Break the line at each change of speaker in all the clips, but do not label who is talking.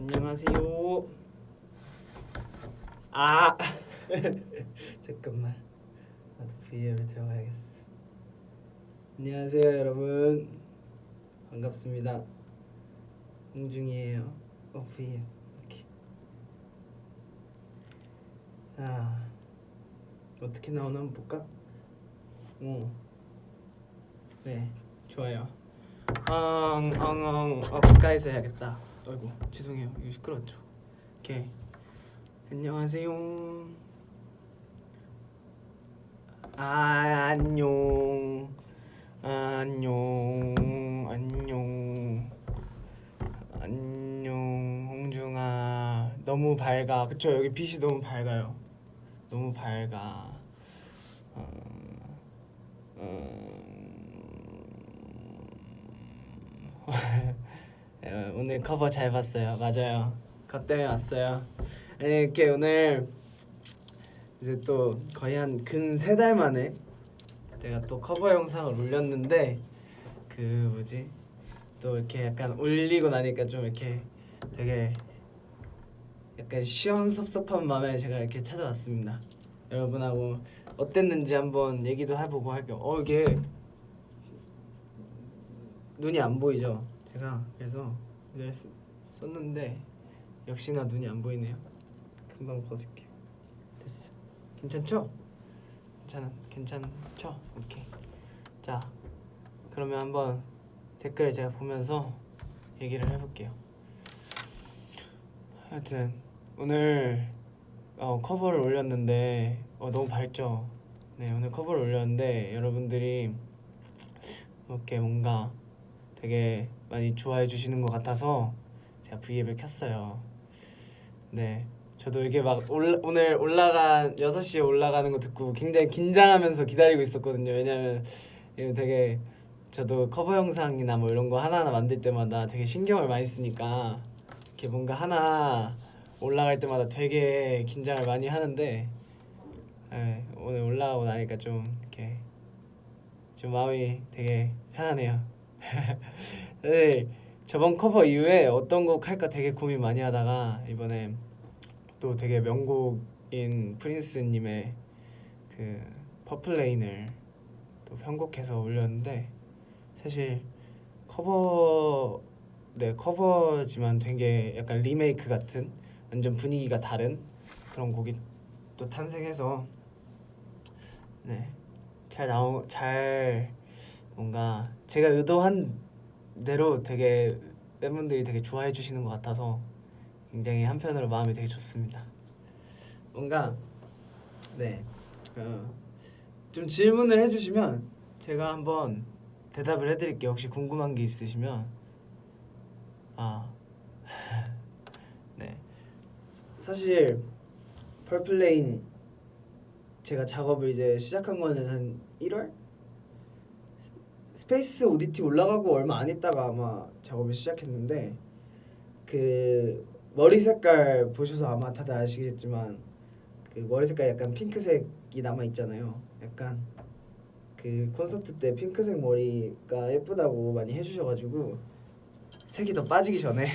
안녕하세요. 아 잠깐만, 나도 V앱에 들어가야겠어. 안녕하세요 여러분, 반갑습니다. 홍중이에요. V앱 이렇게. 자, 어떻게 나오나 한번 볼까? 네, 좋아요. 가까이서 해야겠다. 아이고 죄송해요, 이거 시끄러웠죠. 오케이. 안녕하세요. 안녕. 안녕 홍중아. 너무 밝아. 그쵸, 여기 빛이 너무 밝아요. 너무 밝아. 어, 오늘 커버 잘 봤어요. 맞아요, 그것 때문에 왔어요. 아니, 이렇게 오늘 이제 또 거의 한 근 3달 만에 제가 또 커버 영상을 올렸는데, 그 뭐지, 또 이렇게 약간 올리고 나니까 좀 이렇게 되게 약간 시원섭섭한 마음에 제가 이렇게 찾아왔습니다. 여러분하고 어땠는지 한번 얘기도 해보고 할게요. 이게 눈이 안 보이죠? 제가 그래서 이걸 썼는데 역시나 눈이 안 보이네요. 금방 벗을게요. 됐어. 괜찮죠? 괜찮죠? 오케이. 자, 그러면 한번 댓글을 제가 보면서 얘기를 해볼게요. 하여튼 오늘 커버를 올렸는데 너무 밝죠? 네, 오늘 커버를 올렸는데 여러분들이 이렇게 뭔가 되게 많이 좋아해 주시는 것 같아서 제가 V앱을 켰어요. 네, 저도 이게 막 오늘 올라간 6시에 올라가는 거 듣고 굉장히 긴장하면서 기다리고 있었거든요. 왜냐면 이거 되게, 저도 커버 영상이나 뭐 이런 거 하나하나 만들 때마다 되게 신경을 많이 쓰니까 이렇게 뭔가 하나 올라갈 때마다 되게 긴장을 많이 하는데, 네, 오늘 올라가고 나니까 좀 이렇게 좀 마음이 되게 편하네요. 사실 저번 커버 이후에 어떤 곡 할까 되게 고민 많이 하다가 이번에 또 되게 명곡인 프린스님의 그 퍼플레인을 또 편곡해서 올렸는데, 사실 커버, 네, 커버지만 되게 약간 리메이크 같은, 완전 분위기가 다른 그런 곡이 또 탄생해서 네, 잘 뭔가 제가 의도한 대로 되게 팬분들이 되게 좋아해 주시는 것 같아서 굉장히 한편으로 마음이 되게 좋습니다. 뭔가 네, 좀 질문을 해주시면 제가 한번 대답을 해드릴게요. 혹시 궁금한 게 있으시면. 네, 사실 펄플레인 제가 작업을 이제 시작한 거는 한 1월? 스페이스 오디티 올라가고 얼마 안 있다가 아마 작업을 시작했는데, 그 머리 색깔 보셔서 아마 다들 아시겠지만 그 머리 색깔 약간 핑크색이 남아 있잖아요. 약간 그 콘서트 때 핑크색 머리가 예쁘다고 많이 해주셔가지고 색이 더 빠지기 전에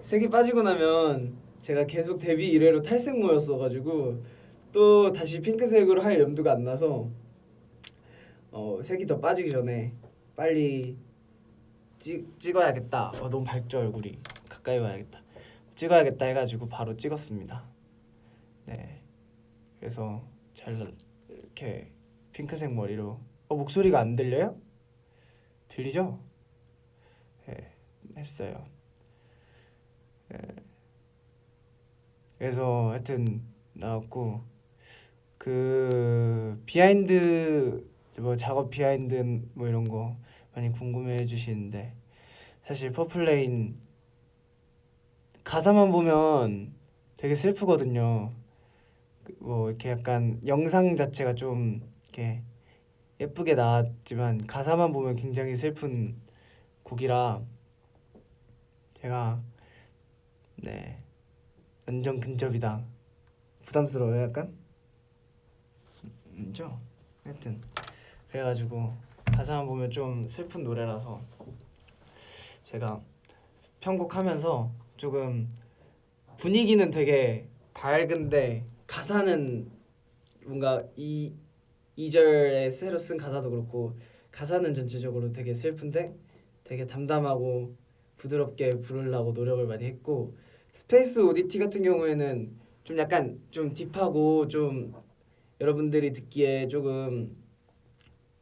색이 빠지고 나면 제가 계속 데뷔 이래로 탈색모였어가지고 또 다시 핑크색으로 할 염두가 안 나서 색이 더 빠지기 전에 빨리 찍어야겠다. 너무 밝죠 얼굴이. 가까이 와야겠다. 찍어야겠다 해가지고 바로 찍었습니다. 네, 그래서 잘 이렇게 핑크색 머리로. 목소리가 안 들려요? 들리죠? 네, 했어요. 네, 그래서 하여튼 나왔고, 그 비하인드, 뭐 작업 비하인드 뭐 이런 거 많이 궁금해 해주시는데, 사실 퍼플레인 가사만 보면 되게 슬프거든요. 뭐 이렇게 약간 영상 자체가 좀 이렇게 예쁘게 나왔지만 가사만 보면 굉장히 슬픈 곡이라 제가, 네, 완전 근접이다. 부담스러워요 약간? 죠? 하여튼 그래가지고 가사만 보면 좀 슬픈 노래라서 제가 편곡하면서 조금 분위기는 되게 밝은데 가사는 뭔가 이절에 새로 쓴 가사도 그렇고 가사는 전체적으로 되게 슬픈데 되게 담담하고 부드럽게 부르려고 노력을 많이 했고 스페이스 오디티 같은 경우에는 좀 약간 좀 딥하고 좀 여러분들이 듣기에 조금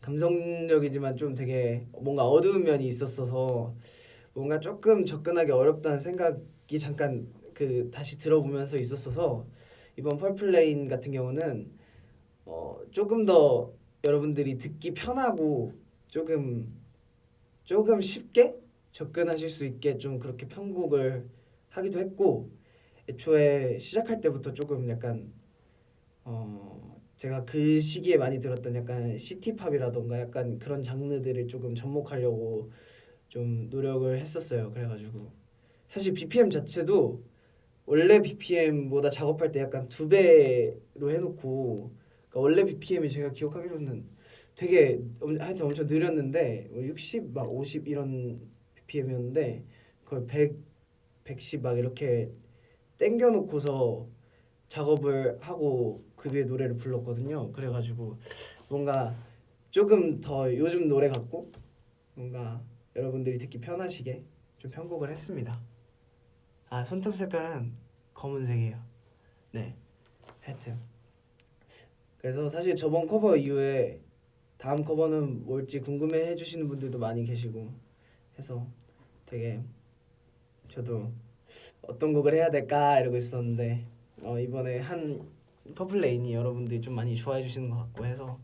감성적이지만 좀 되게 뭔가 어두운 면이 있었어서 뭔가 조금 접근하기 어렵다는 생각이 잠깐 그 다시 들어보면서 있었어서 이번 펄플레인 같은 경우는 조금 더 여러분들이 듣기 편하고 조금 쉽게 접근하실 수 있게 좀 그렇게 편곡을 하기도 했고 애초에 시작할 때부터 조금 약간 제가 그 시기에 많이 들었던 약간 시티팝이라던가 약간 그런 장르들을 조금 접목하려고 좀 노력을 했었어요. 그래가지고 사실 BPM 자체도 원래 BPM보다 작업할 때 약간 2배로 해놓고 그러니까 원래 BPM이 제가 기억하기로는 되게 하여튼 엄청 느렸는데 60 막 50 이런 BPM이었는데 그걸 100, 110 막 이렇게 땡겨놓고서 작업을 하고 그 위에 노래를 불렀거든요. 그래가지고 뭔가 조금 더 요즘 노래 같고 뭔가 여러분들이 듣기 편하시게 좀 편곡을 했습니다. 아 손톱 색깔은 검은색이에요. 네, 하여튼 그래서 사실 저번 커버 이후에 다음 커버는 뭘지 궁금해 해주시는 분들도 많이 계시고 해서 되게 저도 어떤 곡을 해야 될까 이러고 있었는데 이번에 한 퍼플레인이 여러분들이 좀 많이 좋아해 주시는 것 같고 해서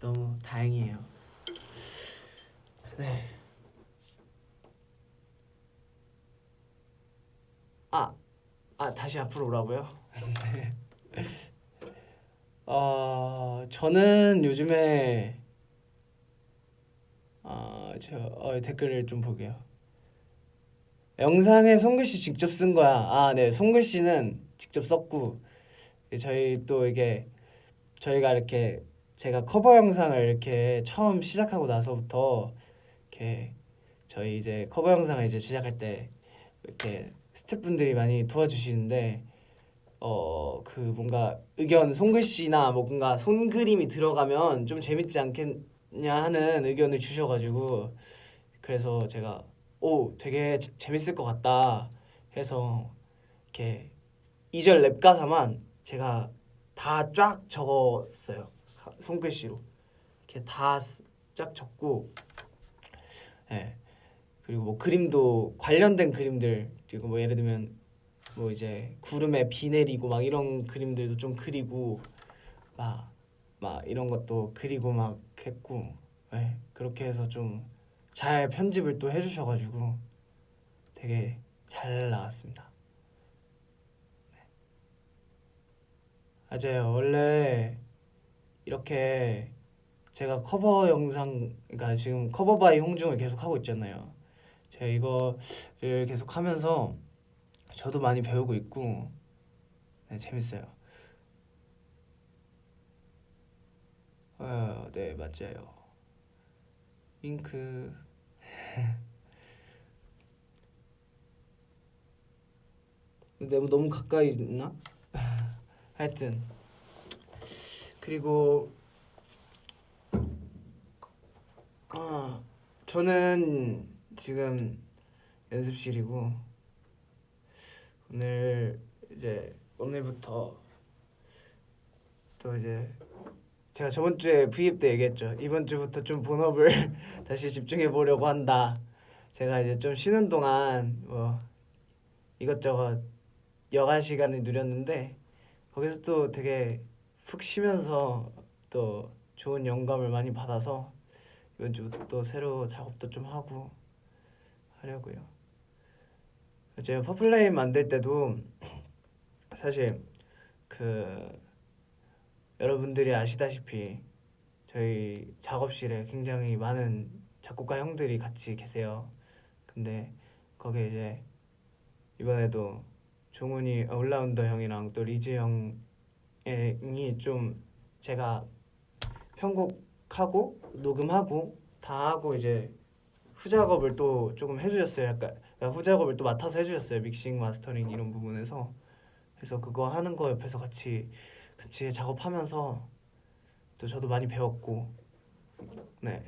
너무 다행이에요. 네. 아, 다시 앞으로 오라고요? 네. 저는 요즘에 댓글을 좀 볼게요. 영상에 손글씨 직접 쓴 거야. 네. 손글씨는 직접 썼고 저희 또 이게 저희가 이렇게 제가 커버 영상을 이렇게 처음 시작하고 나서부터 이렇게 저희 이제 커버 영상을 이제 시작할 때 이렇게 스태프분들이 많이 도와주시는데 그 뭔가 의견 손글씨나 뭐 뭔가 손그림이 들어가면 좀 재밌지 않겠냐 하는 의견을 주셔가지고 그래서 제가 되게 재밌을 것 같다 해서 이렇게 2절 랩 가사만 제가 다 쫙 적었어요. 손글씨로 이렇게 다 쫙 적고 예. 그리고 뭐 그림도 관련된 그림들 그리고 뭐 예를 들면 뭐 이제 구름에 비 내리고 막 이런 그림들도 좀 그리고 막 이런 것도 그리고 막 했고 그렇게 해서 좀 잘 편집을 또 해주셔가지고 되게 잘 나왔습니다. 맞아요. 원래 이렇게 제가 커버 영상 그러니까 지금 커버바이 홍중을 계속 하고 있잖아요. 제가 이거를 계속 하면서 저도 많이 배우고 있고 재밌어요. 네 맞아요. 잉크 내가 너무 가까이 있나? 하여튼 그리고 저는 지금 연습실이고 오늘부터 또 이제 제가 저번 주에 V앱 때 얘기했죠. 이번 주부터 좀 본업을 다시 집중해 보려고 한다. 제가 이제 좀 쉬는 동안 뭐 이것저것 여가 시간을 누렸는데 거기서 또 되게 푹 쉬면서 또 좋은 영감을 많이 받아서 이번 주부터 또 새로 작업도 좀 하고 하려고요. 제가 퍼플레임 만들 때도 사실 그 여러분들이 아시다시피 저희 작업실에 굉장히 많은 작곡가 형들이 같이 계세요. 근데 거기에 이제 이번에도 종훈이 올라운더 형이랑 또 리즈 형이 좀 제가 편곡하고 녹음하고 다 하고 이제 후작업을 또 조금 해주셨어요. 약간 후작업을 또 맡아서 해주셨어요. 믹싱, 마스터링 이런 부분에서. 그래서 그거 하는 거 옆에서 같이 작업하면서 또 저도 많이 배웠고, 네,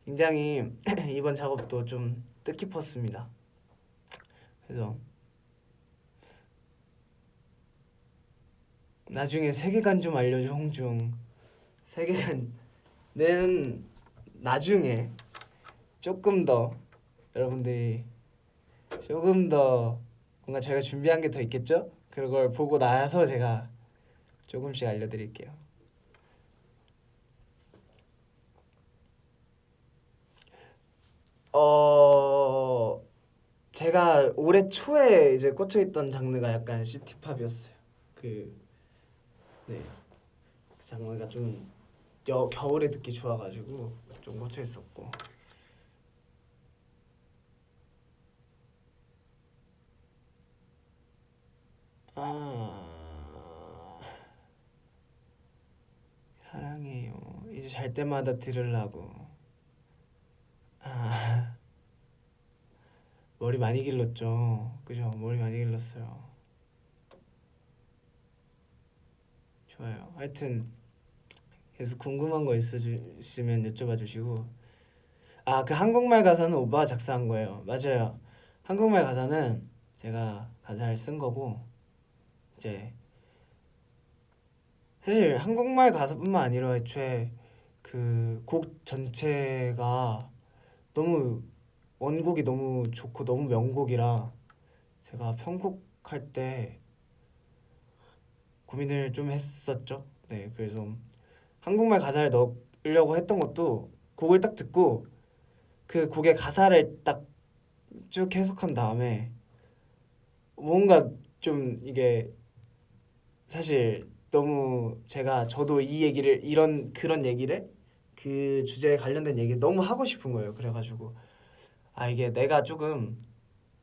굉장히 이번 작업도 좀 뜻깊었습니다. 그래서 나중에 세계관 좀 알려줘, 홍중. 세계관은 나중에 조금 더 여러분들이 조금 더 뭔가 저희가 준비한 게 더 있겠죠? 그런 걸 보고 나서 제가 조금씩 알려드릴게요. 제가 올해 초에 이제 꽂혀있던 장르가 약간 시티팝이었어요. 네, 그 장르가 좀 겨울에 듣기 좋아가지고 좀 꽂혀있었고. 사랑해요. 이제 잘 때마다 들으려고. 머리 많이 길렀죠. 그죠? 머리 많이 길렀어요. 좋아요. 하여튼 계속 궁금한 거 있으면 여쭤봐 주시고. 그 한국말 가사는 오빠가 작사한 거예요. 맞아요. 한국말 가사는 제가 가사를 쓴 거고, 이제 사실 한국말 가사뿐만 아니라 애초에 그 곡 전체가 너무 원곡이 너무 좋고 너무 명곡이라 제가 편곡할 때 고민을 좀 했었죠. 네, 그래서 한국말 가사를 넣으려고 했던 것도 곡을 딱 듣고 그 곡의 가사를 딱 쭉 해석한 다음에 뭔가 좀 이게 사실 너무 저도 이 얘기를 그런 얘기를 그 주제에 관련된 얘기를 너무 하고 싶은 거예요. 그래가지고 이게 내가 조금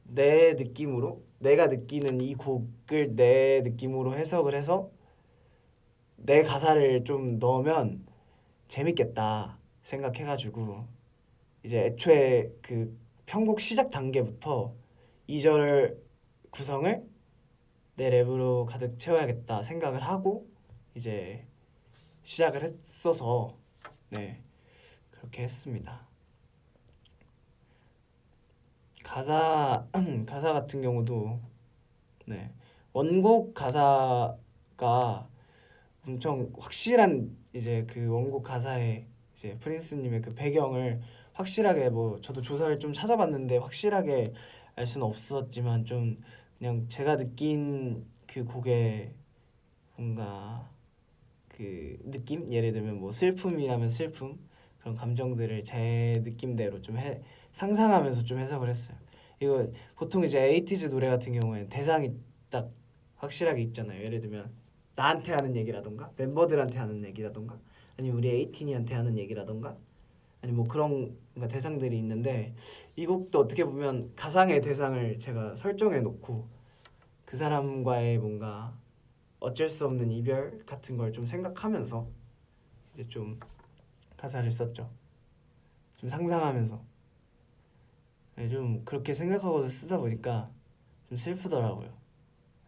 내 느낌으로 내가 느끼는 이 곡을 내 느낌으로 해석을 해서 내 가사를 좀 넣으면 재밌겠다 생각해가지고 이제 애초에 그 편곡 시작 단계부터 2절 구성을 내 랩으로 가득 채워야겠다 생각을 하고 이제 시작을 했어서 네, 그렇게 했습니다. 가사 같은 경우도 네, 원곡 가사가 엄청 확실한 이제 그 원곡 가사에 이제 프린스님의 그 배경을 확실하게 뭐 저도 조사를 좀 찾아봤는데 확실하게 알 수는 없었지만 좀 그냥 제가 느낀 그 곡의 뭔가 그 느낌, 예를 들면 뭐 슬픔이라면 슬픔, 그런 감정들을 제 느낌대로 좀 상상하면서 좀 해석을 했어요. 이거 보통 이제 에이티즈 노래 같은 경우에는 대상이 딱 확실하게 있잖아요. 예를 들면 나한테 하는 얘기라던가 멤버들한테 하는 얘기라던가 아니면 우리 에이틴이한테 하는 얘기라던가 아니 뭐 그런 뭔가 대상들이 있는데 이 곡도 어떻게 보면 가상의 대상을 제가 설정해 놓고 그 사람과의 뭔가 어쩔 수 없는 이별 같은 걸 좀 생각하면서 이제 좀 가사를 썼죠. 좀 상상하면서. 네, 좀 그렇게 생각하고 쓰다 보니까 좀 슬프더라고요.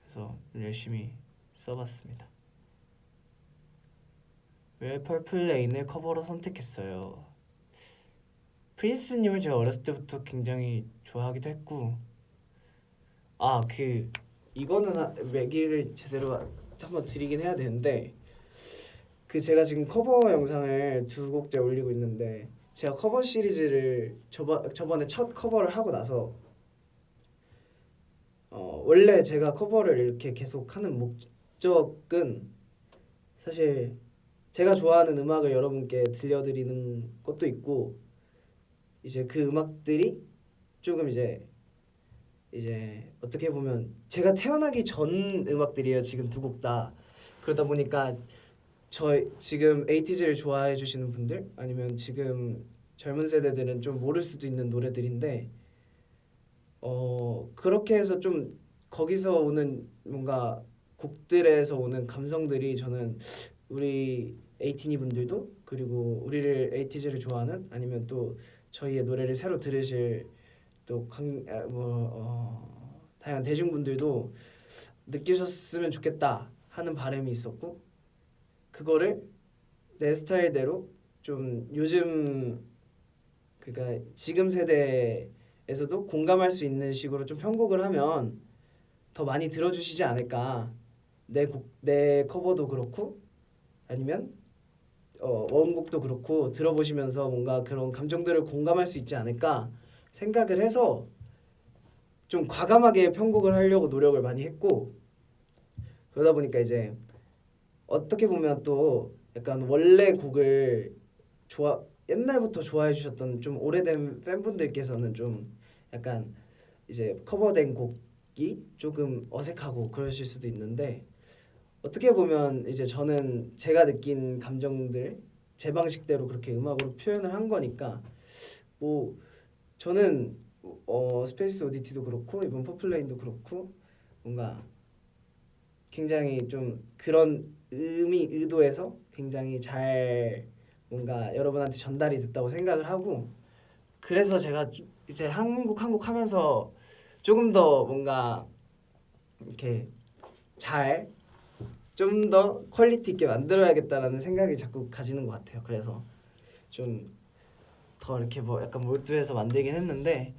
그래서 좀 열심히 써봤습니다. 왜 펄플 레인을 커버로 선택했어요? 프린스님을 제가 어렸을 때부터 굉장히 좋아하기도 했고 이거는 얘기를 제대로 한번 드리긴 해야 되는데 그 제가 지금 커버 영상을 두 곡째 올리고 있는데 제가 커버 시리즈를 저번에 첫 커버를 하고 나서 원래 제가 커버를 이렇게 계속 하는 목적은 사실 제가 좋아하는 음악을 여러분께 들려드리는 것도 있고 이제 그 음악들이 조금 이제 어떻게 보면 제가 태어나기 전 음악들이에요. 지금 두 곡 다. 그러다 보니까 지금 에이티즈를 좋아해 주시는 분들 아니면 지금 젊은 세대들은 좀 모를 수도 있는 노래들인데 그렇게 해서 좀 거기서 오는 뭔가 곡들에서 오는 감성들이 저는 우리 에이티니 분들도 그리고 우리를 에이티즈를 좋아하는 아니면 또 저희의 노래를 새로 들으실 또 다양한 대중분들도 느끼셨으면 좋겠다 하는 바람이 있었고, 그거를 내 스타일대로 좀 요즘, 그러니까 지금 세대에서도 공감할 수 있는 식으로 좀 편곡을 하면 더 많이 들어주시지 않을까. 내 커버도 그렇고 아니면 원곡도 그렇고 들어보시면서 뭔가 그런 감정들을 공감할 수 있지 않을까 생각을 해서 좀 과감하게 편곡을 하려고 노력을 많이 했고, 그러다 보니까 이제 어떻게 보면 또 약간 원래 곡을 옛날부터 좋아해 주셨던 좀 오래된 팬분들께서는 좀 약간 이제 커버된 곡이 조금 어색하고 그러실 수도 있는데, 어떻게 보면 이제 저는 제가 느낀 감정들 제 방식대로 그렇게 음악으로 표현을 한 거니까, 뭐 저는 스페이스 오디티도 그렇고 이번 퍼플레인도 그렇고 뭔가 굉장히 좀 그런 의도에서 굉장히 잘 뭔가 여러분한테 전달이 됐다고 생각을 하고, 그래서 제가 이제 한 곡 하면서 조금 더 뭔가 이렇게 잘 좀 더 퀄리티 있게 만들어야겠다라는 생각이 자꾸 가지는 것 같아요. 그래서 좀 더 이렇게 뭐 약간 몰두해서 만들긴 했는데,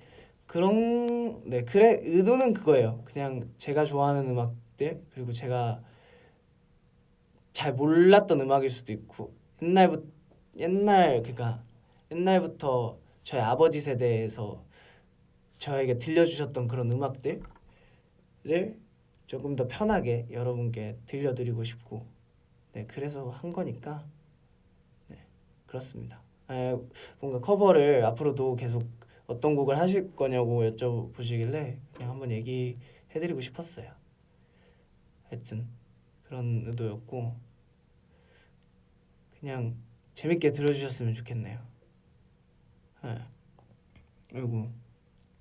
그래 의도는 그거예요. 그냥 제가 좋아하는 음악들, 그리고 제가 잘 몰랐던 음악일 수도 있고 그러니까 옛날부터 저희 아버지 세대에서 저에게 들려주셨던 그런 음악들을 조금 더 편하게 여러분께 들려드리고 싶고, 네, 그래서 한 거니까, 네, 그렇습니다. 뭔가 커버를 앞으로도 계속 어떤 곡을 하실 거냐고 여쭤보시길래 그냥 한번 얘기해드리고 싶었어요. 하여튼 그런 의도였고, 그냥 재밌게 들어주셨으면 좋겠네요. 네. 그리고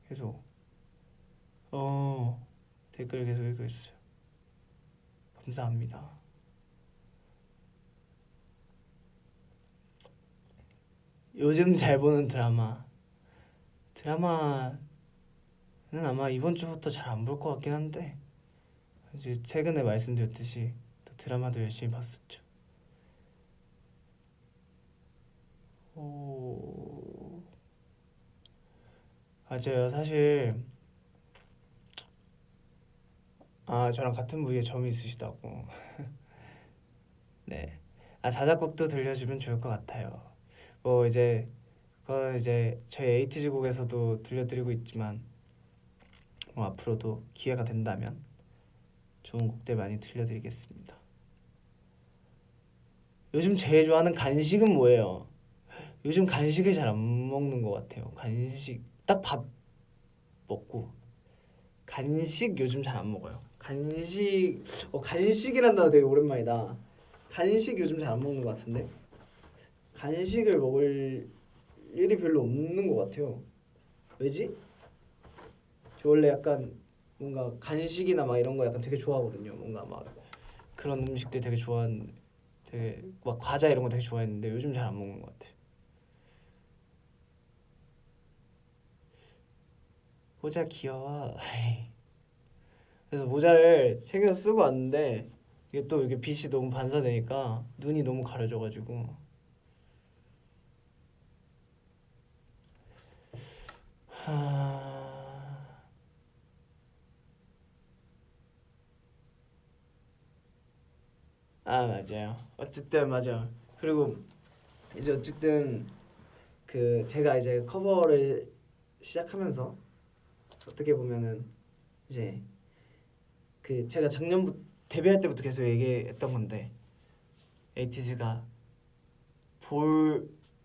계속 댓글 계속 읽고 있어요. 감사합니다. 요즘 잘 보는 드라마는 아마 이번 주부터 잘 안 볼 것 같긴 한데, 이제 최근에 말씀드렸듯이 또 드라마도 열심히 봤었죠. 맞아요. 사실 저랑 같은 부위에 점이 있으시다고. 네. 자작곡도 들려주면 좋을 것 같아요. 뭐 이제 저희 에이티즈 곡에서도 들려드리고 있지만, 뭐 앞으로도 기회가 된다면 좋은 곡들 많이 들려드리겠습니다. 요즘 제일 좋아하는 간식은 뭐예요? 요즘 간식을 잘 안 먹는 것 같아요. 간식 딱 밥 먹고, 간식 요즘 잘 안 먹어요. 간식이란 단어 되게 오랜만이다. 간식 요즘 잘 안 먹는 것 같은데, 간식을 먹을 일이 별로 없는 것 같아요. 왜지? 저 원래 약간 뭔가 간식이나 막 이런 거 약간 되게 좋아하거든요. 뭔가 막 그런 음식들 되게 막 과자 이런 거 되게 좋아했는데 요즘 잘 안 먹는 것 같아요. 모자 귀여워. 그래서 모자를 챙겨 쓰고 왔는데, 이게 또 이게 빛이 너무 반사되니까 눈이 너무 가려져가지고. 맞아요. 어쨌든 맞아. 그리고 이제 어쨌든 제가 이제 커버를 시작하면서 어떻게 보면은 이제 제가 작년부터 데뷔할 때부터 계속 얘기했던 건데, 에이티즈가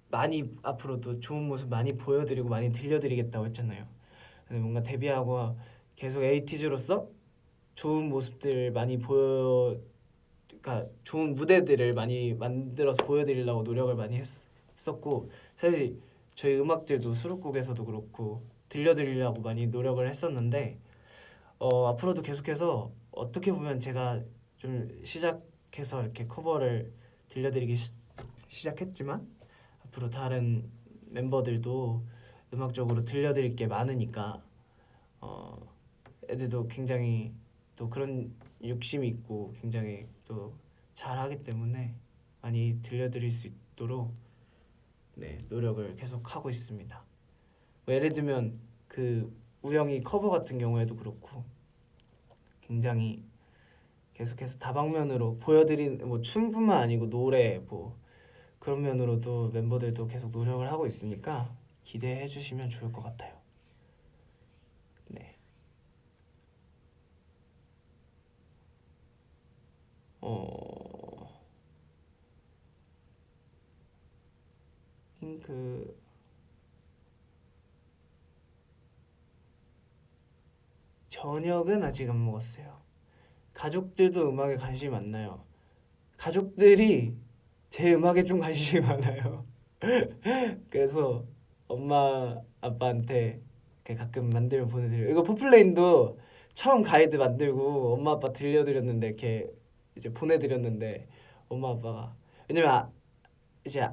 많이 앞으로도 좋은 모습 많이 보여드리고 많이 들려드리겠다고 했잖아요. 근데 뭔가 데뷔하고 계속 에이티즈로서 좋은 모습들 많이 그러니까 좋은 무대들을 많이 만들어서 보여드리려고 노력을 많이 했었고, 사실 저희 음악들도 수록곡에서도 그렇고 들려드리려고 많이 노력을 했었는데, 앞으로도 계속해서 어떻게 보면 제가 좀 시작해서 이렇게 커버를 들려드리기 시작했지만, 앞으로 다른 멤버들도 음악적으로 들려드릴 게 많으니까 애들도 굉장히 또 그런 욕심이 있고 굉장히 또 잘하기 때문에 많이 들려드릴 수 있도록 네, 노력을 계속 하고 있습니다. 뭐 예를 들면 그 우영이 커버 같은 경우에도 그렇고 굉장히 계속해서 다방면으로 보여드린 뭐 춤뿐만 아니고 노래 뭐 그런 면으로도 멤버들도 계속 노력을 하고 있으니까 기대해 주시면 좋을 것 같아요. 네. 그 저녁은 아직 안 먹었어요. 가족들도 음악에 관심이 많나요? 가족들이 제 음악에 좀 관심이 많아요. 그래서 엄마 아빠한테 이렇게 가끔 만들면 보내드려요. 이거 포플레인도 처음 가이드 만들고 엄마 아빠 들려드렸는데 이렇게 이제 보내드렸는데 엄마 아빠가 왜냐면 이제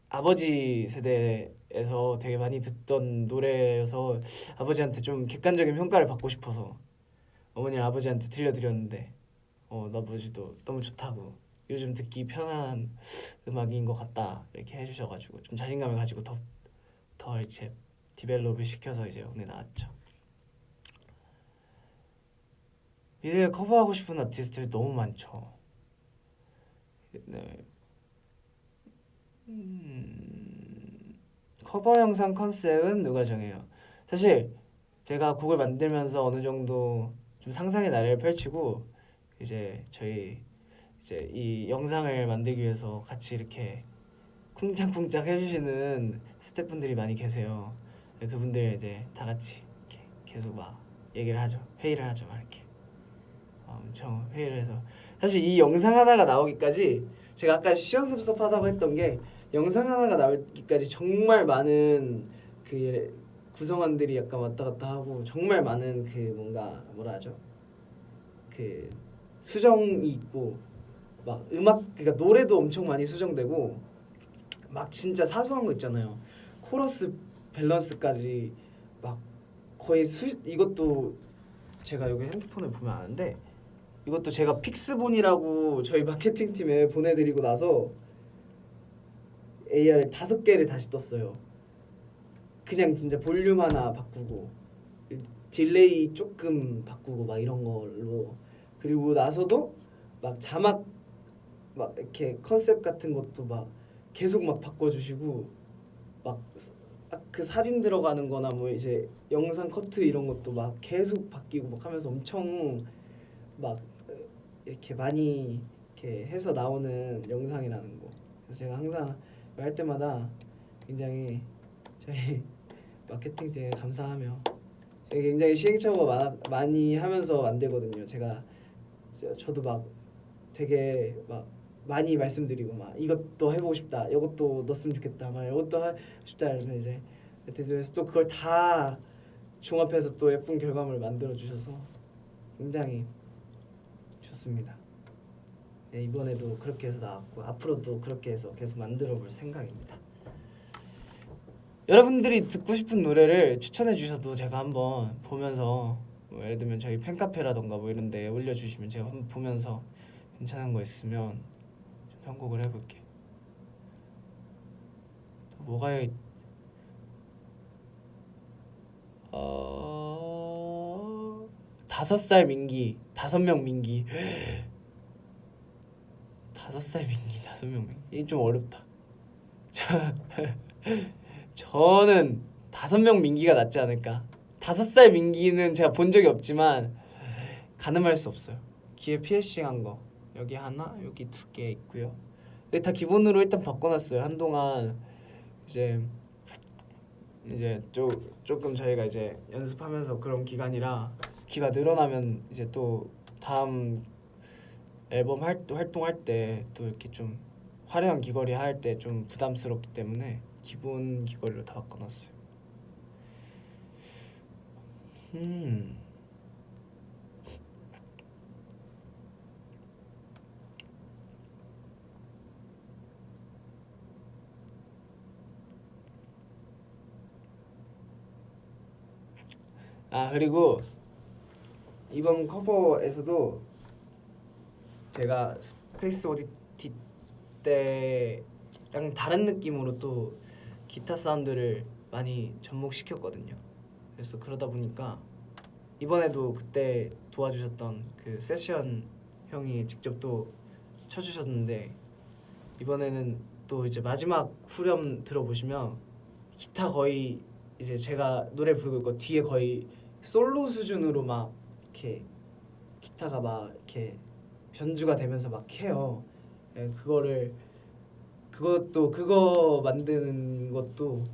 아버지 세대에서 되게 많이 듣던 노래여서 아버지한테 좀 객관적인 평가를 받고 싶어서 어머니랑 아버지한테 들려드렸는데 아버지도 너무 좋다고 요즘 듣기 편한 음악인 것 같다 이렇게 해주셔가지고 좀 자신감을 가지고 더 이제 디벨롭을 시켜서 이제 오늘 나왔죠. 미래에 커버하고 싶은 아티스트들 너무 많죠. 네. 커버 영상 컨셉은 누가 정해요? 사실 제가 곡을 만들면서 어느 정도 좀 상상의 나래를 펼치고 이제 저희 이제 이 영상을 만들기 위해서 같이 이렇게 쿵짝쿵짝 해주시는 스태프분들이 많이 계세요. 그분들 이제 다 같이 이렇게 계속 막 얘기를 하죠. 회의를 하죠. 막 이렇게 엄청 회의를 해서 사실 이 영상 하나가 나오기까지 제가 아까 시원섭섭하다고 했던 게 영상 하나가 나오기까지 정말 많은 그 구성원들이 약간 왔다 갔다 하고 정말 많은 그 뭔가 뭐라 하죠? 그 수정이 있고 막 음악 그러니까 노래도 엄청 많이 수정되고 막 진짜 사소한 거 있잖아요. 코러스 밸런스까지 막 거의 이것도 제가 여기 핸드폰을 보면 아는데 이것도 제가 픽스본이라고 저희 마케팅 팀에 보내드리고 나서 AR 5개를 다시 떴어요. 그냥 진짜 볼륨 하나 바꾸고 딜레이 조금 바꾸고 막 이런 걸로 그리고 나서도 막 자막 막 이렇게 컨셉 같은 것도 막 계속 막 바꿔주시고 막 그 사진 들어가는 거나 뭐 이제 영상 커트 이런 것도 막 계속 바뀌고 막 하면서 엄청 막 이렇게 많이 이렇게 해서 나오는 영상이라는 거. 그래서 제가 항상 할 때마다 굉장히 저희 마케팅팀에 감사하며 제가 굉장히 시행착오가 많이 하면서 만들거든요. 저도 막 되게 막 많이 말씀드리고 막 이것도 해보고 싶다, 이것도 넣었으면 좋겠다, 막 이것도 하고 싶다 이러면 이제 대표에서 또 그걸 다 종합해서 또 예쁜 결과물을 만들어 주셔서 굉장히 좋습니다. 네, 이번에도 그렇게 해서 나왔고 앞으로도 그렇게 해서 계속 만들어 볼 생각입니다. 여러분들이 듣고 싶은 노래를 추천해 주셔도 제가 한번 보면서 뭐 예를 들면 저희 팬카페라던가 뭐 이런 데 올려주시면 제가 한번 보면서 괜찮은 거 있으면 편곡을 해볼게. 뭐가 5살 민기 5명 민기 5살 민기 5명 민기 이게 좀 어렵다. 저는 5명 민기가 낫지 않을까. 5살 민기는 제가 본 적이 없지만 가늠할 수 없어요. 귀에 피어싱한 거 여기 하나 여기 2개 있고요. 근데 다 기본으로 일단 바꿔놨어요. 한동안 이제 조금 저희가 이제 연습하면서 그런 기간이라 귀가 늘어나면 이제 또 다음 앨범 활동할 때 또 이렇게 좀 화려한 귀걸이 할 때 좀 부담스럽기 때문에 기본 귀걸이로 다 바꿔놨어요. 아 그리고 이번 커버에서도 제가 스페이스 오디티 때랑 다른 느낌으로 또 기타 사운드를 많이 접목시켰거든요. 그래서 그러다 보니까 이번에도 그때 도와주셨던 그 세션 형이 직접 또 쳐주셨는데 이번에는 또 이제 마지막 후렴 들어보시면 기타 거의 이제 제가 노래 부르고 있고 뒤에 거의 솔로 수준으로 막 이렇게 기타가 막 이렇게 변주가 되면서 막 해요. 예, 그거 만드는 것도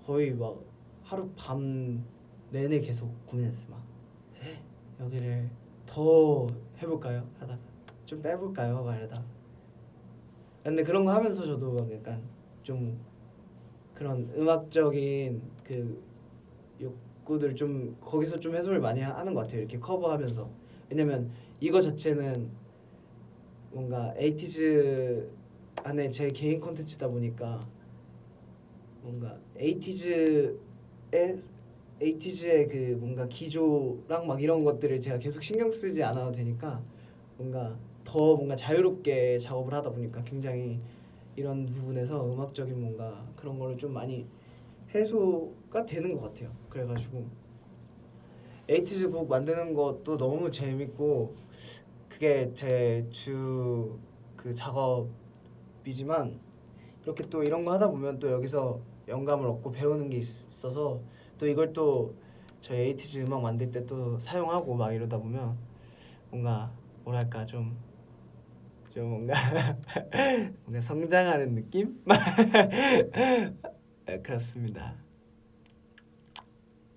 거의 막 하루 밤 내내 계속 고민했어. 막 여기를 더 해볼까요? 하다가 좀 빼볼까요? 막 이러다. 근데 그런 거 하면서 저도 막 약간 좀 그런 음악적인 그 욕구들 좀 거기서 좀 해소를 많이 하는 것 같아요. 이렇게 커버하면서. 왜냐면 이거 자체는 뭔가 에이티즈 안에 제 개인 콘텐츠다 보니까 뭔가 에이티즈의 그 뭔가 기조랑 막 이런 것들을 제가 계속 신경 쓰지 않아도 되니까 뭔가 더 뭔가 자유롭게 작업을 하다 보니까 굉장히 이런 부분에서 음악적인 뭔가 그런 거를 좀 많이 해소가 되는 것 같아요. 그래가지고 에이티즈 곡 만드는 것도 너무 재밌고 그게 제 주 그 작업이지만 이렇게 또 이런 거 하다 보면 또 여기서 영감을 얻고 배우는 게 있어서 또 이걸 또 저희 에이티즈 음악 만들 때 또 사용하고 막 이러다 보면 뭔가 뭐랄까 좀 뭔가 뭔가 성장하는 느낌? 네, 그렇습니다.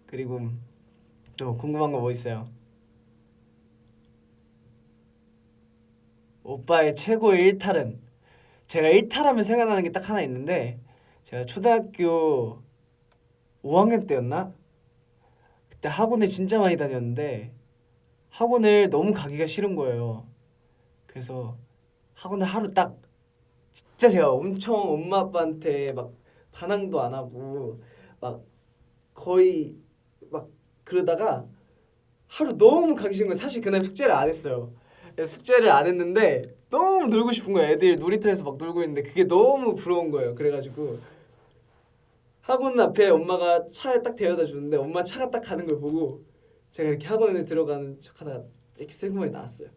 그리고 또 궁금한 거 뭐 있어요? 오빠의 최고의 일탈은 제가 일탈하면 생각나는 게 딱 하나 있는데 제가 초등학교 5학년 때였나? 그때 학원을 진짜 많이 다녔는데 학원을 너무 가기가 싫은 거예요. 그래서 학원을 하루 딱 진짜 제가 엄청 엄마 아빠한테 막 반항도 안 하고 막 거의 막 그러다가 하루 너무 가기 싫은 거예요. 사실 그날 숙제를 안 했어요. 그래서 숙제를 안 했는데 너무 놀고 싶은 거예요. 애들 놀이터에서 막 놀고 있는데 그게 너무 부러운 거예요. 그래가지고 학원 앞에 엄마가 차에 딱 데려다 주는데 엄마 차가 딱 가는 걸 보고 제가 이렇게 학원에 들어가는 척하다가 이렇게 슬그머니 나왔어요.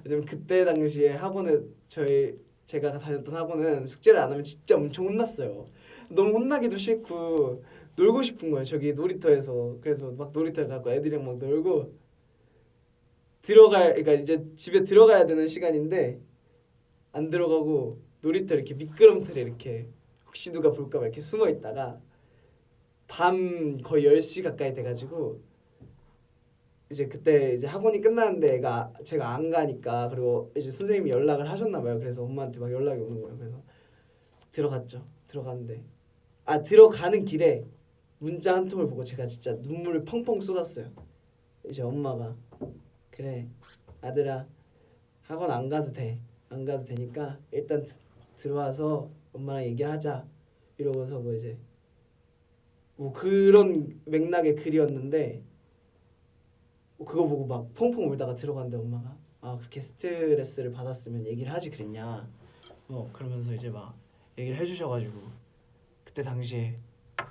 왜냐면 그때 당시에 제가 다녔던 학원은 숙제를 안 하면 진짜 엄청 혼났어요. 너무 혼나기도 싫고 놀고 싶은 거예요. 저기 놀이터에서. 그래서 막 놀이터에 가고 애들이랑 막 놀고 그러니까 이제 집에 들어가야 되는 시간인데 안 들어가고 놀이터 이렇게 미끄럼틀에 이렇게 혹시 누가 볼까 봐 이렇게 숨어 있다가 밤 거의 10시 가까이 돼가지고 이제 그때 이제 학원이 끝나는데 제가 안 가니까 그리고 이제 선생님이 연락을 하셨나 봐요. 그래서 엄마한테 막 연락이 오는 거예요. 그래서 들어갔죠. 들어갔는데 들어가는 길에 문자 한 통을 보고 제가 진짜 눈물을 펑펑 쏟았어요. 이제 엄마가 그래 아들아 학원 안 가도 돼. 안 가도 되니까 일단 들어와서 엄마랑 얘기하자. 이러고서 뭐 이제 뭐 그런 맥락의 글이었는데 그거 보고 막 펑펑 울다가 들어갔는데 엄마가 그렇게 스트레스를 받았으면 얘기를 하지 그랬냐 그러면서 이제 막 얘기를 해주셔가지고 그때 당시에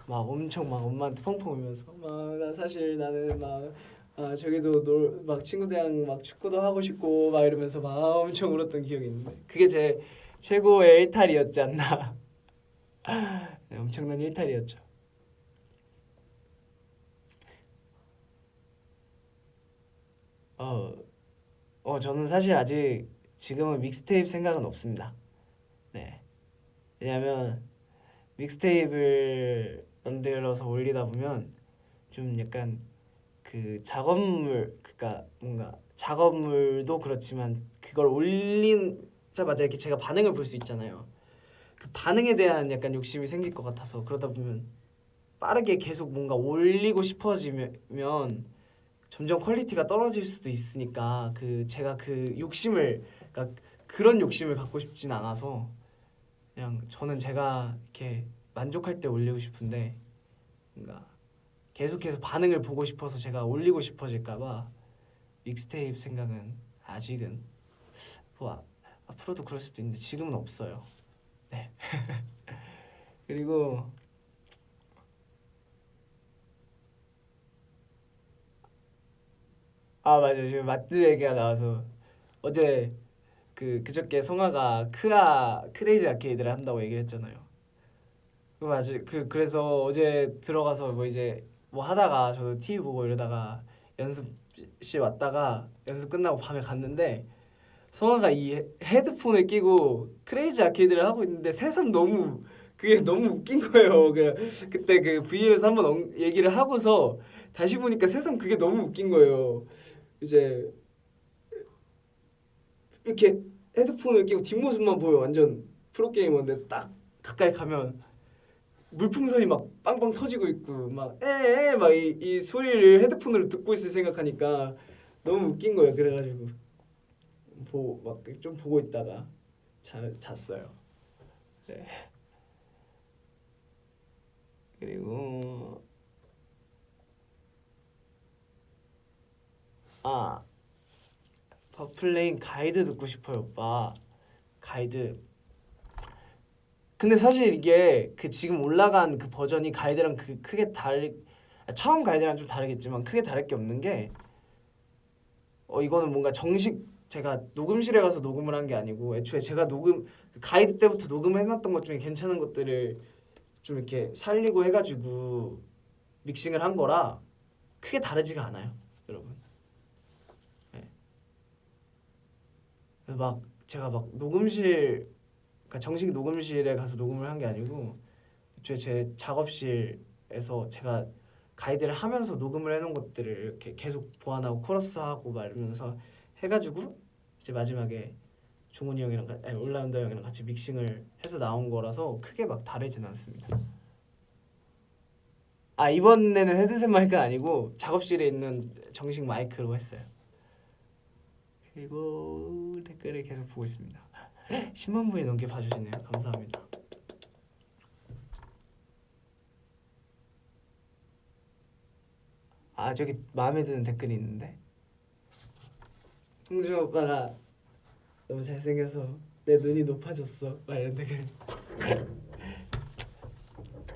막 엄청 막 엄마한테 펑펑 울면서 막 나 사실 나는 막 저기도 막 친구들이랑 막 축구도 하고 싶고 막 이러면서 막 엄청 울었던 기억이 있는데 그게 제 최고의 일탈이었지 않나. 네, 엄청난 일탈이었죠. 어, 저는 사실 아직 지금은 믹스테이프 생각은 없습니다. 네. 왜냐면 믹스테이프를 만들어서 올리다 보면 좀 약간 그 작업물 그러니까 뭔가 작업물도 그렇지만 그걸 올리자마자 이렇게 제가 반응을 볼 수 있잖아요. 그 반응에 대한 약간 욕심이 생길 것 같아서 그러다 보면 빠르게 계속 뭔가 올리고 싶어지면 점점 퀄리티가 떨어질 수도 있으니까 제가 그 욕심을 그러니까 그런 욕심을 갖고 싶진 않아서 그냥 저는 제가 이렇게 만족할 때 올리고 싶은데 뭔가 계속해서 반응을 보고 싶어서 제가 올리고 싶어질까봐 믹스테이프 생각은 아직은 뭐 앞으로도 그럴 수도 있는데 지금은 없어요. 네. 그리고 맞아, 지금 맛집 얘기가 나와서 어제 그저께 성화가 크레이지 아케이드를 한다고 얘기를 했잖아요. 그 맞아. 그래서 어제 들어가서 뭐 이제 뭐 하다가 저도 TV 보고 이러다가 연습실 왔다가 연습 끝나고 밤에 갔는데 성화가 이 헤드폰을 끼고 크레이지 아케이드를 하고 있는데 새삼 너무 그게 너무 웃긴 거예요. 그때 그 V에서 한번 얘기를 하고서 다시 보니까 새삼 그게 너무 웃긴 거예요. 이제 이렇게 헤드폰을 끼고 뒷모습만 보여. 완전 프로게이머인데 딱 가까이 가면 물풍선이 막 빵빵 터지고 있고 막 에에 막 이 소리를 헤드폰으로 듣고 있을 생각하니까 너무 웃긴 거예요. 그래가지고 막 좀 보고 있다가 잤어요. 네. 그리고 버플레인 가이드 듣고 싶어요, 오빠. 가이드. 근데 사실 이게 그 지금 올라간 그 버전이 가이드랑 크게 처음 가이드랑 좀 다르겠지만 크게 다를 게 없는 게 이거는 뭔가 정식 제가 녹음실에 가서 녹음을 한 게 아니고 애초에 제가 가이드 때부터 녹음해놨던 것 중에 괜찮은 것들을 좀 이렇게 살리고 해가지고 믹싱을 한 거라 크게 다르지가 않아요, 여러분. 네. 막 제가 막 그러니까 정식 녹음실에 가서 녹음을 한 게 아니고 애초에 제 작업실에서 제가 가이드를 하면서 녹음을 해놓은 것들을 이렇게 계속 보완하고 코러스하고 막 이러면서 해가지고 이제 마지막에 종훈이 형이랑 올라운더 형이랑 같이 믹싱을 해서 나온 거라서 크게 막 다르진 않습니다. 이번에는 헤드셋 마이크가 아니고 작업실에 있는 정식 마이크로 했어요. 그리고 댓글을 계속 보고 있습니다. 10만 분이 넘게 봐주시네요. 감사합니다. 저기 마음에 드는 댓글이 있는데 홍준 오빠가 너무 잘생겨서 내 눈이 높아졌어 막 이런 댓글.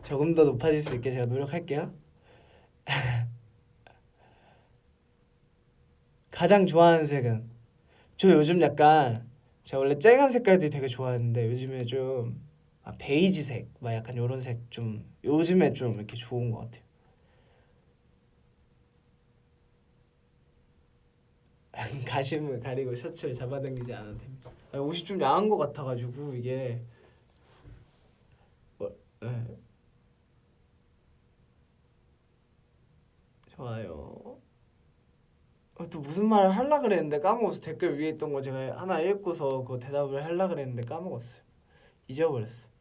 조금 더 높아질 수 있게 제가 노력할게요. 가장 좋아하는 색은 저 요즘 약간 제가 원래 쨍한 색깔들이 되게 좋아했는데 요즘에 좀 베이지색 막 약간 요런 색 좀 요즘에 좀 이렇게 좋은 것 같아요. 가심을 가리고 셔츠를 잡아당기지 않아도 됩니다. 옷이 좀 야한 것 같아가지고 이게 네. 좋아요. 또 무슨 말을 하려 그랬는데 까먹었어. 댓글 위에 있던 거 제가 하나 읽고서 그 대답을 하려 그랬는데 까먹었어요. 잊어버렸어.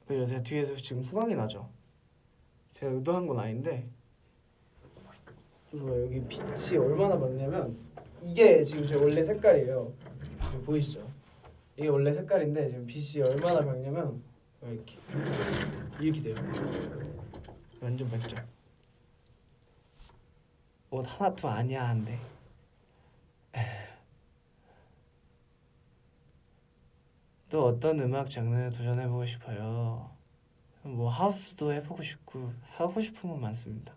그리고 제가 뒤에서 지금 후광이 나죠. 제가 의도한 건 아닌데 여기 빛이 얼마나 많냐면 이게 지금 제 원래 색깔이에요. 보이시죠? 이게 원래 색깔인데 지금 빛이 얼마나 밝냐면 이렇게 돼요. 완전 밝죠. 옷 하나도 아니야 한데. 또 어떤 음악 장르 도전해보고 싶어요? 뭐 하우스도 해보고 싶고 하고 싶은 건 많습니다.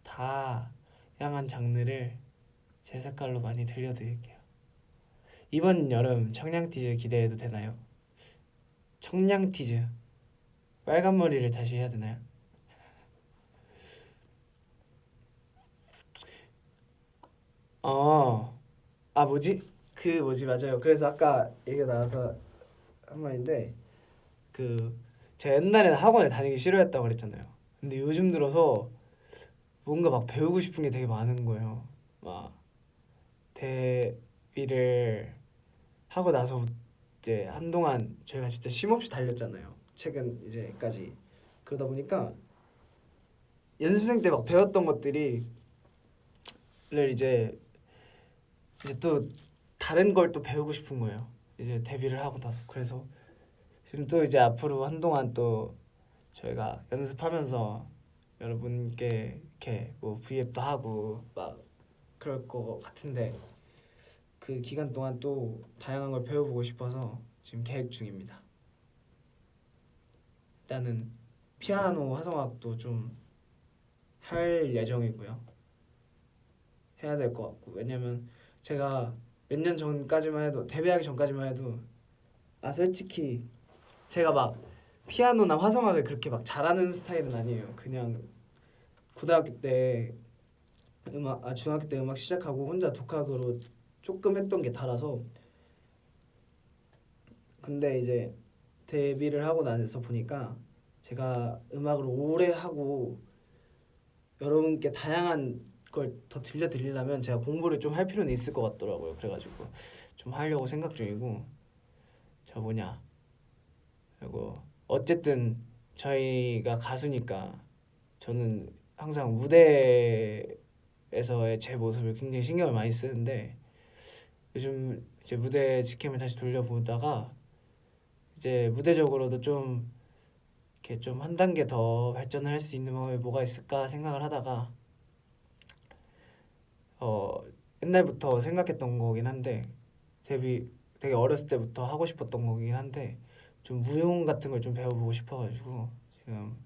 다양한 장르를 제 색깔로 많이 들려드릴게요. 이번 여름 청량티즈 기대해도 되나요? 청량티즈 빨간 머리를 다시 해야 되나요? 뭐지? 맞아요. 그래서 아까 얘기가 나와서 한 말인데 제가 옛날에는 학원에 다니기 싫어했다고 그랬잖아요. 근데 요즘 들어서 뭔가 막 배우고 싶은 게 되게 많은 거예요. 막 데뷔를 하고 나서 이제 한동안 저희가 진짜 쉼없이 달렸잖아요. 최근 이제까지 그러다 보니까 연습생 때 막 배웠던 것들이 이제 또 다른 걸 또 배우고 싶은 거예요. 이제 데뷔를 하고 나서 그래서 지금 또 이제 앞으로 한동안 또 저희가 연습하면서 여러분께 이렇게 뭐 V앱도 하고 막 그럴 것 같은데 그 기간 동안 또 다양한 걸 배워보고 싶어서 지금 계획 중입니다. 일단은 피아노 화성학도 좀 할 예정이고요. 해야 될 것 같고 왜냐면 제가 몇 년 전까지만 해도 데뷔하기 전까지만 해도 솔직히 제가 막 피아노나 화성학을 그렇게 막 잘하는 스타일은 아니에요. 그냥 고등학교 때 중학교 때 음악 시작하고 혼자 독학으로 조금 했던 게 다라서 근데 이제 데뷔를 하고 나서 보니까 제가 음악을 오래 하고 여러분께 다양한 걸 더 들려드리려면 제가 공부를 좀 할 필요는 있을 것 같더라고요. 그래가지고 좀 하려고 생각 중이고 저 뭐냐 그리고 어쨌든 저희가 가수니까 저는 항상 무대에서의 제 모습을 굉장히 신경을 많이 쓰는데 요즘 이제 무대 직캠을 다시 돌려보다가 이제 무대적으로도 좀 이렇게 좀 한 단계 더 발전을 할 수 있는 방법이 뭐가 있을까 생각을 하다가 옛날부터 생각했던 거긴 한데 데뷔 되게 어렸을 때부터 하고 싶었던 거긴 한데 좀 무용 같은 걸 좀 배워보고 싶어가지고 지금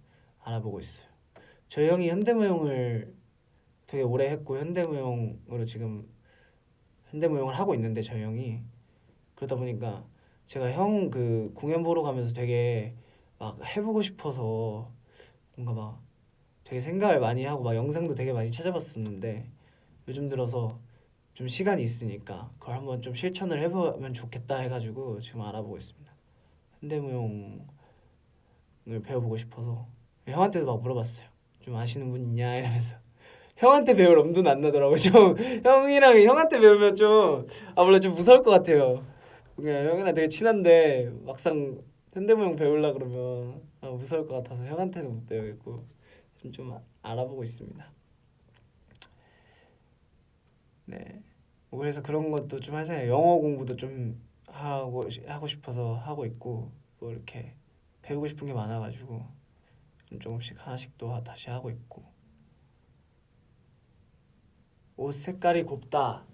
알아보고 있어요. 저희 형이 현대무용을 되게 오래 했고 현대무용으로 지금 현대무용을 하고 있는데 저희 형이 그러다 보니까 제가 형 그 공연 보러 가면서 되게 막 해보고 싶어서 뭔가 막 되게 생각을 많이 하고 막 영상도 되게 많이 찾아봤었는데 요즘 들어서 좀 시간이 있으니까 그걸 한번 좀 실천을 해보면 좋겠다 해가지고 지금 알아보고 있습니다. 현대무용을 배워보고 싶어서 형한테도 막 물어봤어요. 좀 아시는 분 있냐 이러면서 형한테 배울 엄두는 안 나더라고요. 좀 형이랑 형한테 배우면 좀 물론 좀 무서울 것 같아요. 그냥 형이랑 되게 친한데 막상 현대무용 배우려 그러면 무서울 것 같아서 형한테는 못 배우겠고 좀 알아보고 있습니다. 네. 뭐 그래서 그런 것도 좀 하세요. 영어 공부도 좀 하고 싶어서 하고 있고 뭐 이렇게 배우고 싶은 게 많아가지고 좀 조금씩 하나씩 또 다시 하고 있고 옷 색깔이 곱다.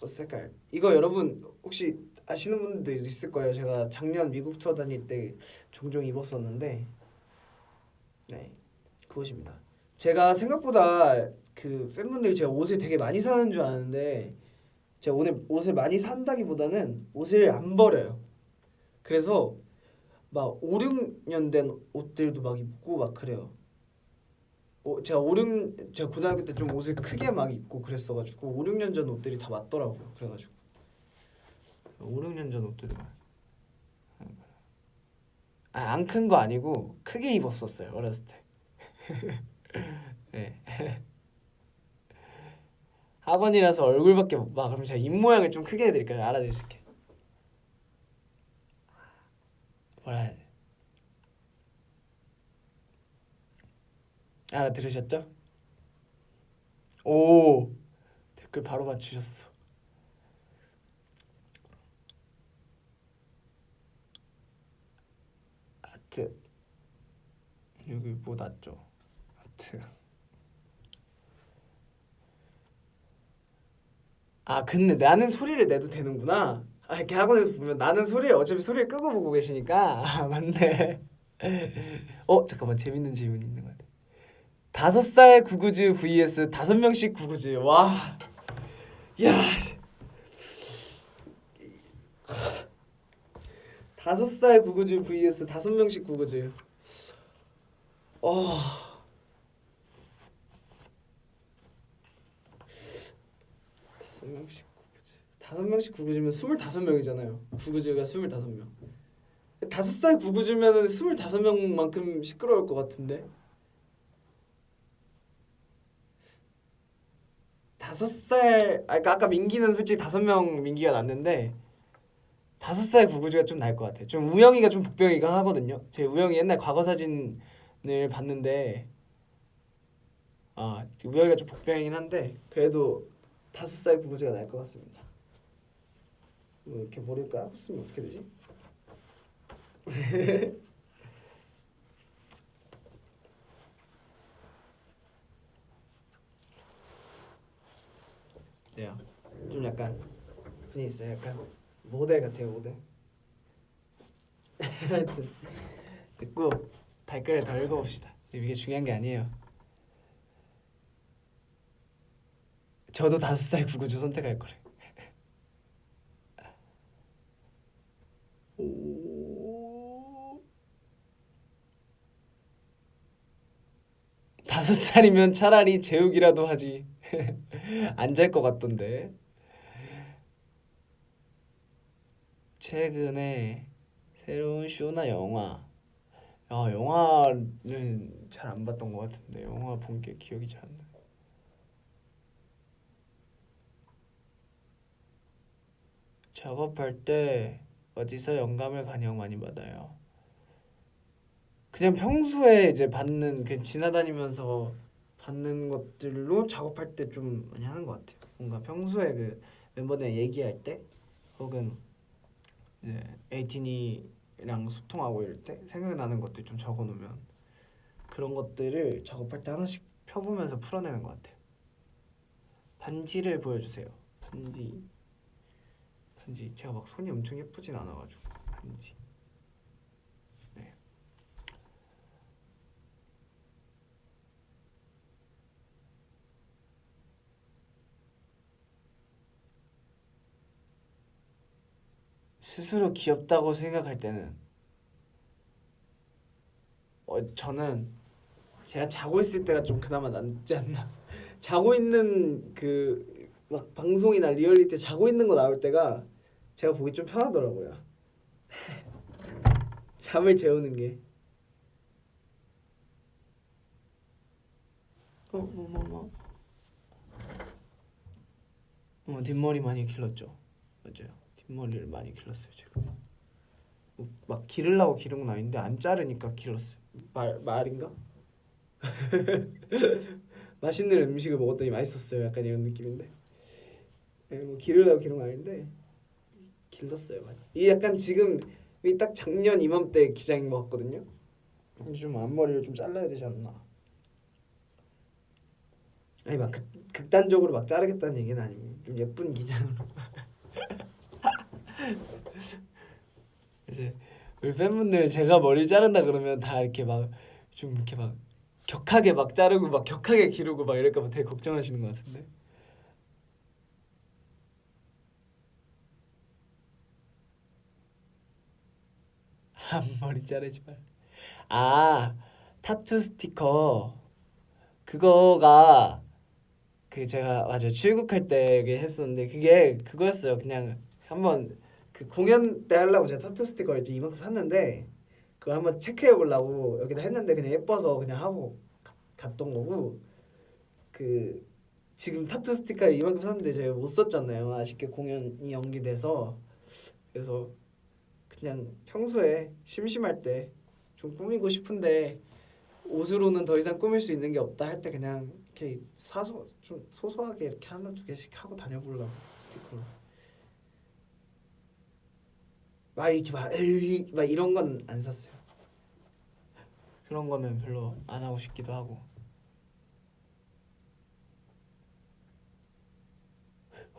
옷 색깔 이거 여러분 혹시 아시는 분들도 있을 거예요. 제가 작년 미국 투어 다닐 때 종종 입었었는데 네 그것입니다. 제가 생각보다 그 팬분들이 제가 옷을 되게 많이 사는 줄 아는데 제가 오늘 옷을 많이 산다기보다는 옷을 안 버려요. 그래서 막 5, 6년 된 옷들도 막 입고 막 그래요. 제가 고등학교 때 좀 옷을 크게 막 입고 그랬어가지고 5, 6년 전 옷들이 다 맞더라고요. 그래가지고 5, 6년 전 옷들이 안 큰 거 아니고 크게 입었었어요 어렸을 때. 네. 학원이라서 얼굴밖에 못 봐. 그럼 제가 입 모양을 좀 크게 해드릴까요? 알아들을 수 있게. 뭐라 해야 돼? 알아들으셨죠? 오 댓글 바로 맞추셨어. 하트 여기 뭐 났죠? 하트. 근데 나는 소리를 내도 되는구나. 이렇게 학원에서 보면 나는 소리를 어차피 소리를 끄고 보고 계시니까 맞네. 잠깐만 재밌는 질문이 있는 것 같아. 5살 구구즈 vs 5명씩 구구즈. 와, 야, 5살 구구즈 vs 5명씩 구구즈. 어, 5명씩 구구즈. 5명씩 구구즈면 25명이잖아요. 구구즈가 25명. 5살 구구즈면은 25명만큼 시끄러울 것 같은데. 5살 아까 민기는 솔직히 5명 민기가 낫는데 5살 구구즈가 좀 나을 것 같아요. 좀 우영이가 좀 복병이가 하거든요. 제 우영이 옛날 과거 사진을 봤는데 우영이가 좀 복병이긴 한데 그래도 5살 구구즈가 나을 것 같습니다. 뭐 이렇게 머리를 감고 쓰면 어떻게 되지? 네요. 좀 약간 분위 있어요. 약간 모델 같아요, 모델. 하여튼 듣고 댓글을 더 읽어봅시다. 이게 중요한 게 아니에요. 저도 5살 구구주 선택할 거래. 오... 5살이면 차라리 재욱이라도 하지. 안 잘 것 같던데. 최근에 새로운 쇼나 영화. 영화는 잘 안 봤던 것 같은데 영화 본 게 기억이 잘 안 나. 작업할 때 어디서 영감을 가장 많이 받아요? 그냥 평소에 이제 받는 그 지나다니면서 받는 것들로 작업할 때 좀 많이 하는 것 같아요. 뭔가 평소에 그 멤버들 얘기할 때 혹은 이제 에이틴이랑 소통하고 이럴 때 생각나는 것들 좀 적어놓으면 그런 것들을 작업할 때 하나씩 펴보면서 풀어내는 것 같아요. 반지를 보여주세요. 반지 제가 막 손이 엄청 예쁘진 않아가지고 반지. 네. 스스로 귀엽다고 생각할 때는 저는 제가 자고 있을 때가 좀 그나마 낫지 않나. 자고 있는 그 막 방송이나 리얼리티 자고 있는 거 나올 때가 제가 보기 좀 편하더라고요. 잠을 재우는 게. 뭐. 뒷머리 많이 길렀죠. 맞아요. 뒷머리를 많이 길렀어요 제가. 막 기르려고 기른 건 아닌데 안 자르니까 길렀어요. 말인가? 맛있는 음식을 먹었더니 맛있었어요. 약간 이런 느낌인데. 네, 뭐 기르려고 기른 건 아닌데 길렀어요 많이. 이게 약간 지금 딱 작년 이맘때 기장인 것 같거든요. 이제 좀 앞머리를 좀 잘라야 되지 않나. 아니 막 극단적으로 막 자르겠다는 얘기는 아니고 좀 예쁜 기장으로. 이제 우리 팬분들 제가 머리 자른다 그러면 다 이렇게 막 좀 이렇게 막 격하게 막 자르고 막 격하게 기르고 막 이럴까 봐 되게 걱정하시는 것 같은데. 앞머리 자르지 말. 아, 타투 스티커 그거가 그 제가 맞아요 출국할 때 그게 했었는데 그게 그거였어요. 그냥 한번 그 공연 때 하려고 제가 타투 스티커를 이제 이만큼 샀는데 그걸 한번 체크해 보려고 여기다 했는데 그냥 예뻐서 그냥 하고 갔던 거고. 그 지금 타투 스티커를 이만큼 샀는데 제가 못 썼잖아요. 아쉽게 공연이 연기돼서. 그래서 그냥 평소에 심심할 때 좀 꾸미고 싶은데 옷으로는 더 이상 꾸밀 수 있는 게 없다 할 때 그냥 이렇게 좀 소소하게 이렇게 하나 두 개씩 하고 다녀보려고 스티커로. 막 이렇게 막 에이 막 이런 건 안 샀어요. 그런 거는 별로 안 하고 싶기도 하고.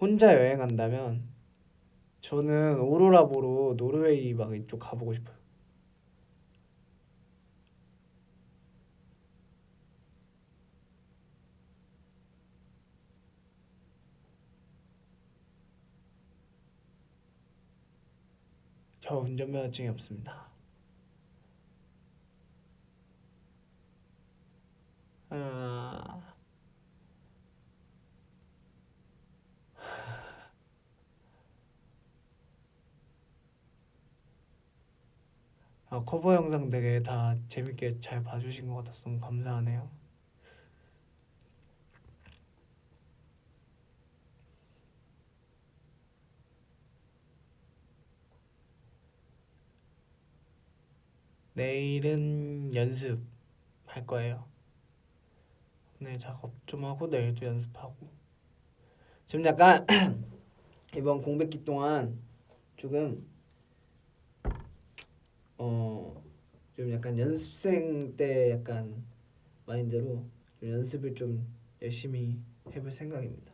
혼자 여행한다면 저는 오로라 보러 노르웨이 막 이쪽 가보고 싶어요. 저 운전면허증이 없습니다. 아, 커버 영상 되게 다 재밌게 잘 봐주신 것 같아서 너무 감사하네요. 내일은 연습할 거예요. 오늘 작업 좀 하고 내일도 연습하고. 지금 약간 이번 공백기 동안 조금 좀 약간 연습생 때 약간 마인드로 좀 연습을 좀 열심히 해볼 생각입니다.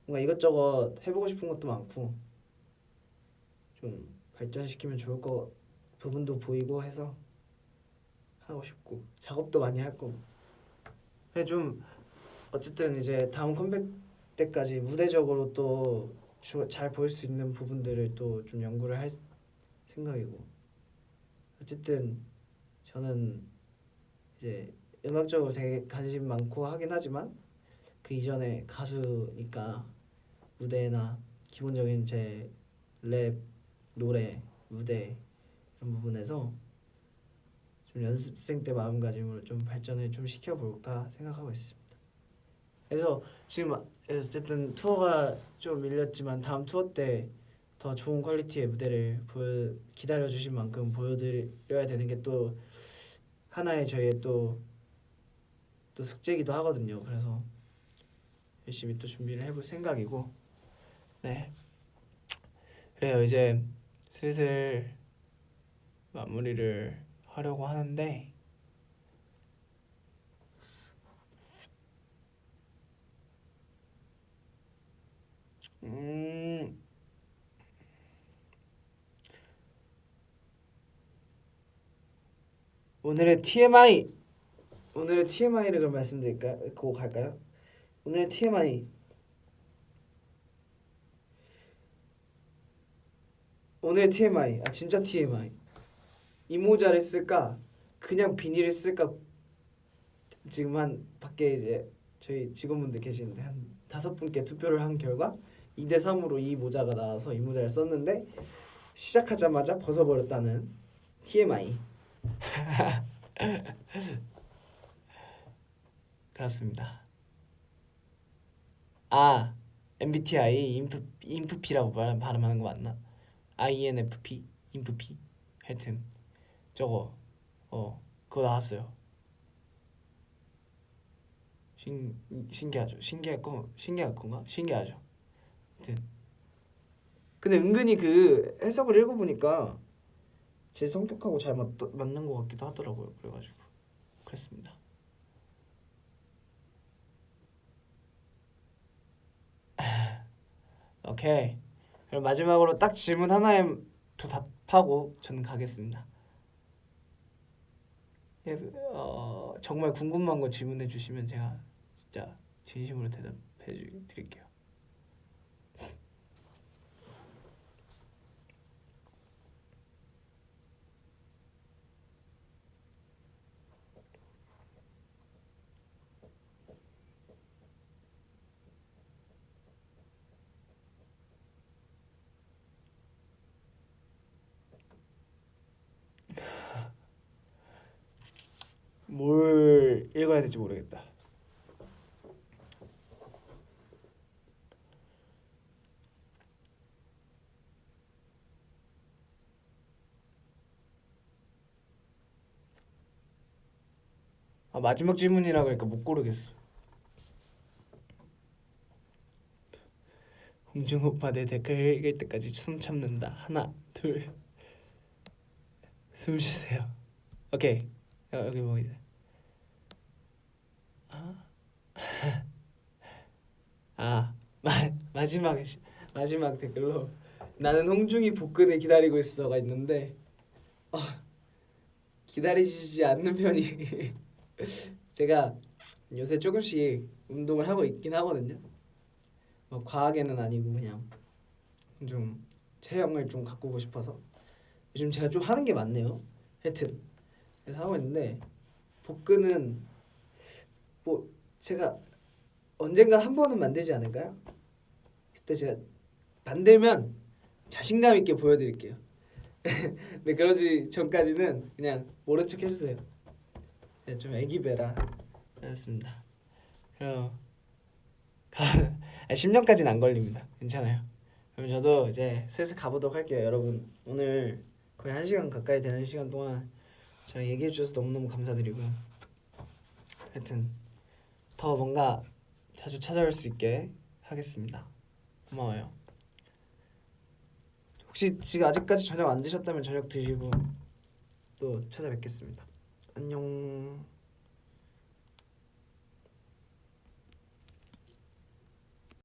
뭔가 이것저것 해보고 싶은 것도 많고 좀 발전시키면 좋을 것 부분도 보이고 해서 하고 싶고 작업도 많이 할 거고. 근데 좀 어쨌든 이제 다음 컴백 때까지 무대적으로 또 잘 보일 수 있는 부분들을 또 좀 연구를 할 생각이고. 어쨌든 저는 이제 음악적으로 되게 관심 많고 하긴 하지만 그 이전에 가수니까 무대나 기본적인 제 랩, 노래, 무대 이런 부분에서 좀 연습생 때 마음가짐으로 좀 발전을 좀 시켜볼까 생각하고 있습니다. 그래서 지금 어쨌든 투어가 좀 밀렸지만 다음 투어 때 더 좋은 퀄리티의 무대를 기다려주신 만큼 보여드려야 되는 게 또 하나의 저희의 또 숙제이기도 하거든요. 그래서 열심히 또 준비를 해볼 생각이고. 네, 그래요. 이제 슬슬 마무리를 하려고 하는데 음 오늘의 TMI를 그럼 말씀드릴까요? 그거 갈까요? 오늘의 TMI. 오늘의 TMI. 아 진짜 TMI. 이 모자를 쓸까? 그냥 비닐을 쓸까? 지금 한 밖에 이제 저희 직원분들 계시는데 한 5분께 투표를 한 결과 2대 3으로 이 모자가 나와서 이 모자를 썼는데 시작하자마자 벗어버렸다는 TMI. 그렇습니다. 아, MBTI 인프피라고 발음하는 거 맞나? INFP 인프피. 하여튼 저거 그거 나왔어요. 신기하죠. 신기할 건가? 신기하죠. 하여튼 근데 은근히 그 해석을 읽어보니까 제 성격하고 잘 맞는 것 같기도 하더라고요. 그래가지고 그랬습니다. 오케이. 그럼 마지막으로 딱 질문 하나에 더 답하고 저는 가겠습니다. 예, 정말 궁금한 거 질문해 주시면 제가 진짜 진심으로 대답해 드릴게요. 뭘 읽어야 될지 모르겠다. 아, 마지막 질문이라 그러니까 못 고르겠어. 홍중 오빠 내 댓글 읽을 때까지 숨 참는다. 하나, 둘, 숨 쉬세요. 오케이. 여기 뭐 이제 아 마지막 마지막 댓글로 나는 홍중이 복근을 기다리고 있어가 있는데 기다리시지 않는 편이 제가 요새 조금씩 운동을 하고 있긴 하거든요. 과하게는 아니고 그냥 좀 체형을 좀 가꾸고 싶어서 요즘 제가 좀 하는 게 많네요. 하여튼 그래서 하고 있는데 복근은 뭐 제가 언젠가 한 번은 만들지 않을까요? 그때 제가 만들면 자신감 있게 보여드릴게요. 근데 그러지 전까지는 그냥 모른 척 해주세요. 네, 좀 애기배라 알았습니다. 그럼 10년까지는 안 걸립니다. 괜찮아요. 그럼 저도 이제 슬슬 가보도록 할게요. 여러분 오늘 거의 1시간 가까이 되는 시간 동안 저 얘기해 주셔서 너무너무 감사드리고 하여튼 더 뭔가 자주 찾아올 수 있게 하겠습니다. 고마워요. 혹시 지금 아직까지 저녁 안 드셨다면 저녁 드시고 또 찾아뵙겠습니다. 안녕.